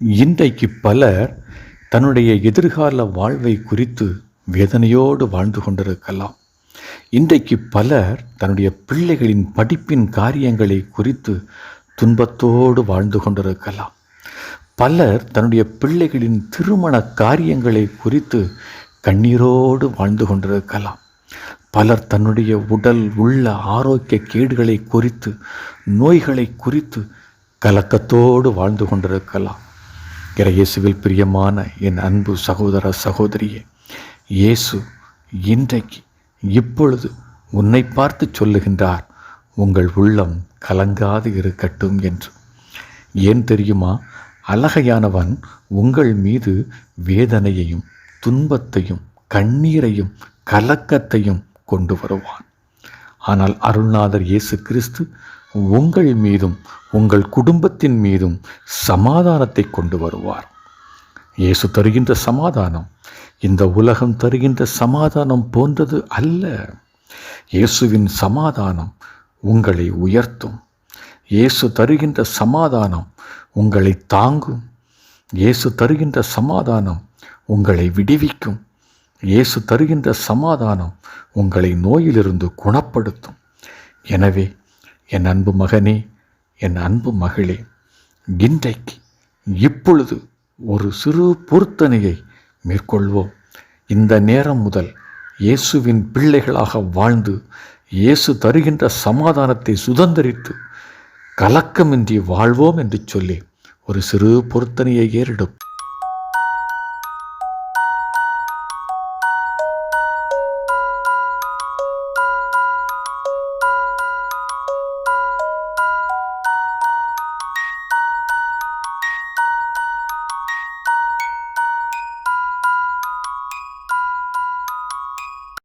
இன்றைக்கு பலர் தன்னுடைய எதிர்கால வாழ்வை குறித்து வேதனையோடு வாழ்ந்து கொண்டிருக்கலாம். இன்றைக்கு பலர் தன்னுடைய பிள்ளைகளின் படிப்பின் காரியங்களை குறித்து துன்பத்தோடு வாழ்ந்து கொண்டிருக்கலாம். பலர் தன்னுடைய பிள்ளைகளின் திருமண காரியங்களை குறித்து கண்ணீரோடு வாழ்ந்து கொண்டிருக்கலாம். பலர் தன்னுடைய உடல் உள்ள ஆரோக்கிய கேடுகளை குறித்து, நோய்களை குறித்து கலக்கத்தோடு வாழ்ந்து கொண்டிருக்கலாம். இயேசுவில் பிரியமான என் அன்பு சகோதர சகோதரியே, இயேசு இன்றைக்கு இப்பொழுது உன்னை பார்த்து சொல்லுகின்றார், உங்கள் உள்ளம் கலங்காது இருக்கட்டும் என்று. ஏன் தெரியுமா? அழகையானவன் உங்கள் மீது வேதனையையும் துன்பத்தையும் கண்ணீரையும் கலக்கத்தையும் கொண்டு வருவான். ஆனால் அருள்நாதர் இயேசு கிறிஸ்து உங்கள் மீதும் உங்கள் குடும்பத்தின் மீதும் சமாதானத்தை கொண்டு வருவார். இயேசு தருகின்ற சமாதானம் இந்த உலகம் தருகின்ற சமாதானம் போன்றது அல்ல. இயேசுவின் சமாதானம் உங்களை உயர்த்தும். இயேசு தருகின்ற சமாதானம் உங்களை தாங்கும். இயேசு தருகின்ற சமாதானம் உங்களை விடுவிக்கும். இயேசு தருகின்ற சமாதானம் உங்களை நோயிலிருந்து குணப்படுத்தும். எனவே என் அன்பு மகனே, என் அன்பு மகளே, இன்றைக்கு இப்பொழுது ஒரு சிறு பொருத்தனையை மேற்கொள்வோம். இந்த நேரம் முதல் இயேசுவின் பிள்ளைகளாக வாழ்ந்து இயேசு தருகின்ற சமாதானத்தை சுதந்திரித்து கலக்கமின்றி வாழ்வோம் என்று சொல்லி ஒரு சிறு பொருத்தனையை ஏறெடுப்போம்.